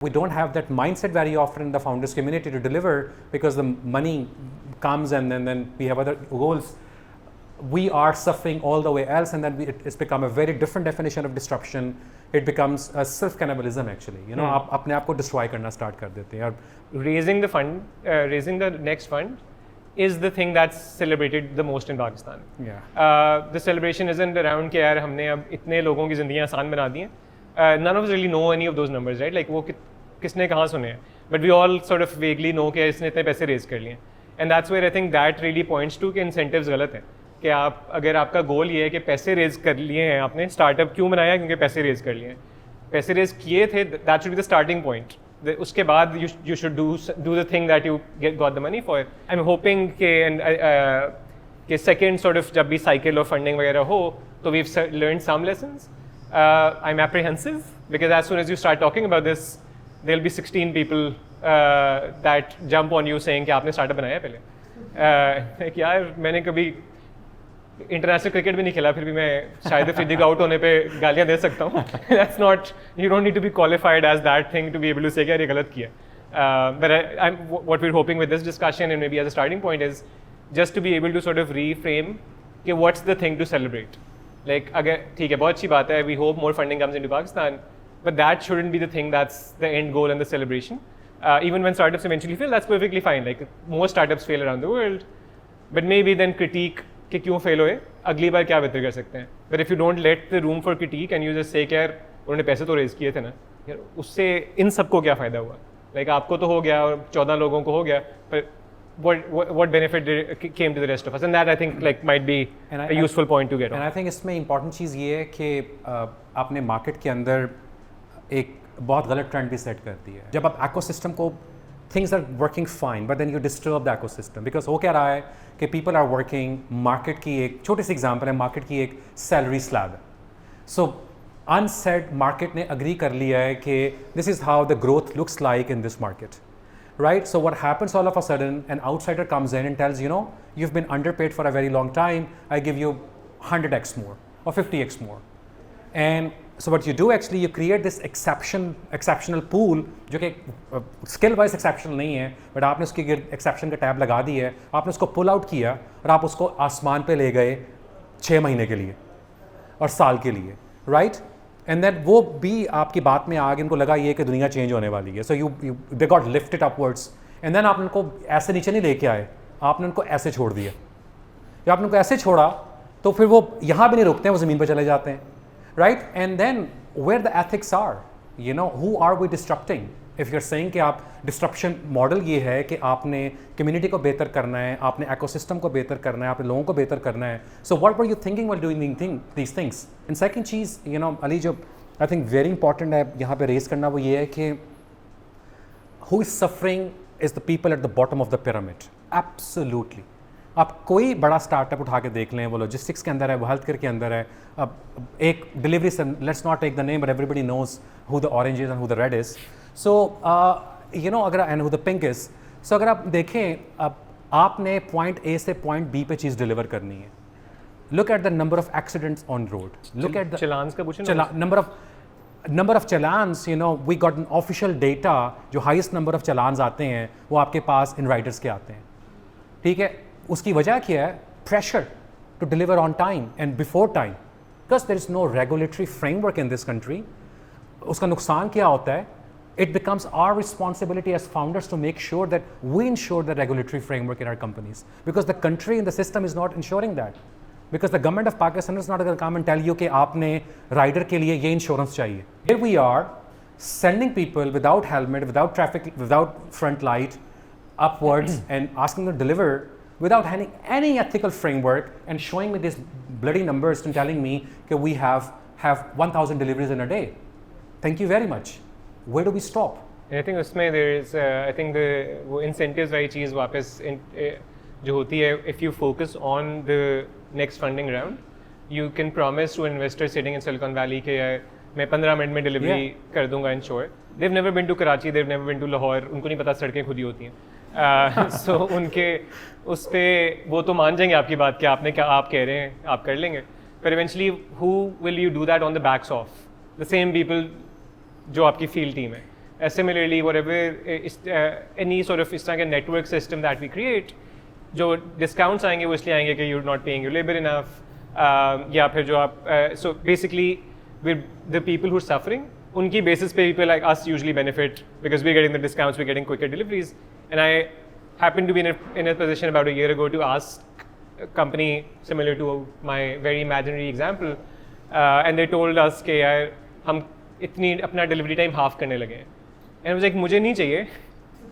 We don't have that mindset very often in the founders community to deliver because the money comes and then we have other goals. We are suffering all the way else, and then it's become a very different definition of disruption. It becomes a self cannibalism actually. You know, आप अपने आप को destroy करना start कर देते हैं. Raising the next fund is the thing that's celebrated the most in Pakistan. Yeah. The celebration isn't around कि यार हमने अब इतने लोगों की ज़िंदगियाँ आसान बना दी हैं. None of us really know any of those numbers, right? Like वो किसने कहाँ सुने हैं, but we all sort of vaguely know कि इसने इतने पैसे raise कर लिए हैं. And that's where I think that really points to कि incentives गलत हैं. कि आप अगर आपका गोल ये है कि पैसे रेज कर लिए हैं, आपने स्टार्टअप क्यों बनाया, क्योंकि पैसे रेज कर लिए हैं, पैसे रेज किए थे, that should be the starting point. उसके बाद you should do the thing that you got the money for. I am hoping कि सेकेंड सॉर्ट ऑफ जब भी साइकिल ऑफ फंडिंग वगैरह हो तो we learn some lessons. I am apprehensive because as soon as you start talking about this there will be 16 people that jump on you saying कि आपने startup बनाया पहले. यार मैंने कभी इंटरनेशनल क्रिकेट भी नहीं खेला, फिर भी मैं शायद अफरीदी को आउट होने पे गालियाँ दे सकता हूँ. That's not, you don't need to be qualified as that thing to be able to say यार ये गलत किया. But what we are hoping with this discussion and may be as a starting point is just to be able to sort of reframe कि what's the thing to celebrate. Like अगर ठीक है, बहुत अच्छी बात है, we hope more funding comes into Pakistan, but that shouldn't be the thing that's the end goal and the celebration. Even when startups eventually fail, that's perfectly fine. Like most startups fail around the world, but maybe then critique कि क्यों fail हुए, अगली बार क्या बेहतर कर सकते हैं. But if you don't let the room for critic and you just say यार उन्होंने पैसे तो रेज किए थे ना यार, उससे इन सबको क्या फ़ायदा हुआ. लाइक आपको तो हो गया और 14 लोगों को हो गया, पर what benefit came to the rest of us, and that I think like might be a useful point to get on. And I think इसमें important चीज़ ये है कि आपने मार्केट के अंदर एक बहुत गलत ट्रेंड भी सेट करती है. जब आप इकोसिस्टम को things are working fine, but then you disturb the ecosystem because हो क्या रहा है कि people are working, market की एक छोटी सी example है, market की एक salary slab. So unsaid market ने agree कर लिया है कि this is how the growth looks like in this market, right? So what happens all of a sudden, an outsider comes in and tells, you know, you've been underpaid for a very long time, I give you 100x more or 50x more. And so what you do actually, you create this exceptional pool जो कि skill wise exceptional नहीं है, but आपने उसकी exception का tab लगा दी है, आपने उसको pull out किया और आप उसको आसमान पे ले गए 6 महीने के लिए और साल के लिए, right? And then वो भी आपकी बात में आ गए, इनको लगा ये कि दुनिया चेंज होने वाली है, so they got lifted upwards, and then आपने उनको ऐसे नीचे नहीं लेके आए, आपने उनको ऐसे छोड़ दिया. या आपने उनको ऐसे छोड़ा तो फिर वो यहाँ भी नहीं रुकते हैं, वो ज़मीन पर चले जाते हैं. Right? And then where the ethics are, you know, who are we disrupting? If you're saying कि आप disruption model ये है कि आपने community को बेहतर करना है, आपने ecosystem को बेहतर करना है, आपने लोगों को बेहतर करना है. So what were you thinking while doing these things? And second cheese, you know, Ali जो I think very important है यहाँ पे raise करना, वो ये है कि who is suffering is the people at the bottom of the pyramid. Absolutely. आप कोई बड़ा स्टार्टअप उठा के देख लें, वो लॉजिस्टिक्स के अंदर है, वो हेल्थ केयर के अंदर है. अब एक डिलीवरी से, let's not take the name, but everybody knows who the orange is and who the red is. So you know, अगर and who the pink is. So अगर आप देखें, अब आपने पॉइंट ए से पॉइंट बी पे चीज़ deliver करनी है. Look at the number of accidents on road, look at the challans का पूछना, number of challans. You know, we got an official data, जो हाईएस्ट नंबर ऑफ चलान्स आते हैं वो आपके पास इन राइडर्स के आते हैं. ठीक है, उसकी वजह क्या है? Pressure to deliver on time and before time, because there is no regulatory framework in this country. उसका नुकसान क्या होता है? It becomes our responsibility as founders to make sure that we ensure the regulatory framework in our companies, because the country and the system is not ensuring that. Because the government of Pakistan is not going to come and tell you कि आपने rider के लिए ये insurance चाहिए. Here we are sending people without helmet, without traffic, without front light, upwards and asking them to deliver without having any ethical framework and showing me these bloody numbers and telling me that we have 1,000 deliveries in a day. Thank you very much. Where do we stop? I think उसमें there is I think वो incentives वाली चीज़ वापस जो होती है, if you focus on the next funding round, you can promise to investors sitting in Silicon Valley कि मैं 15 minute में डिलीवरी कर दूंगा इन शोर. They've never been to Karachi, they've never been to Lahore, उनको नहीं पता सड़कें खुद ही होती हैं. So उनके उस पर वो तो मान जाएंगे आपकी बात कि आपने क्या आप कह रहे हैं आप कर लेंगे, पर eventually who will you do that on the backs of? The same people जो आपकी फील्ड टीम है. Similarly, whatever any sort of इस तरह के network system that we create, जो discounts आएंगे वो इसलिए आएंगे कि you're not paying your labor enough, या फिर जो आप so basically we're the people who are suffering, उनकी basis पे people like us usually benefit because we're getting the discounts, we're getting quicker deliveries. And I happened to be in a position about a year ago to ask a company similar to my very imaginary example, and they told us कि यार हम इतनी अपना delivery time half करने लगे हैं. And I was like, मुझे नहीं चाहिए,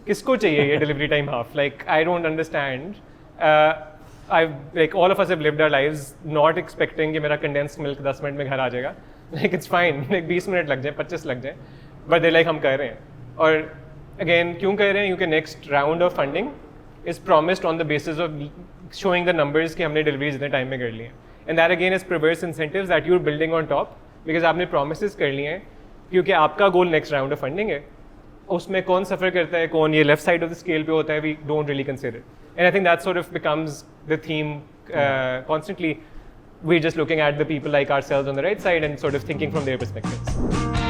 किसको चाहिए ये delivery time half? Like I don't understand. Like all of us have lived our lives not expecting कि मेरा condensed milk 10 मिनट में घर आ जाएगा. Like it's fine, like 20 minute लग जाए, 25 लग जाए, but they like हम कर रहे हैं. और again क्यों कर रहे हैं? क्योंकि next round of funding is promised on the basis of showing the numbers कि हमने deliveries इतने time में कर ली हैं. And that again is perverse incentives that you're building on top because आपने promises कर लिए हैं क्योंकि आपका goal next round of funding है. उसमें कौन सफ़र करता है, कौन ये left side of the scale पे होता है, we don't really consider. And I think that sort of becomes the theme constantly. We're just looking at the people like ourselves on the right side and sort of thinking from their perspectives.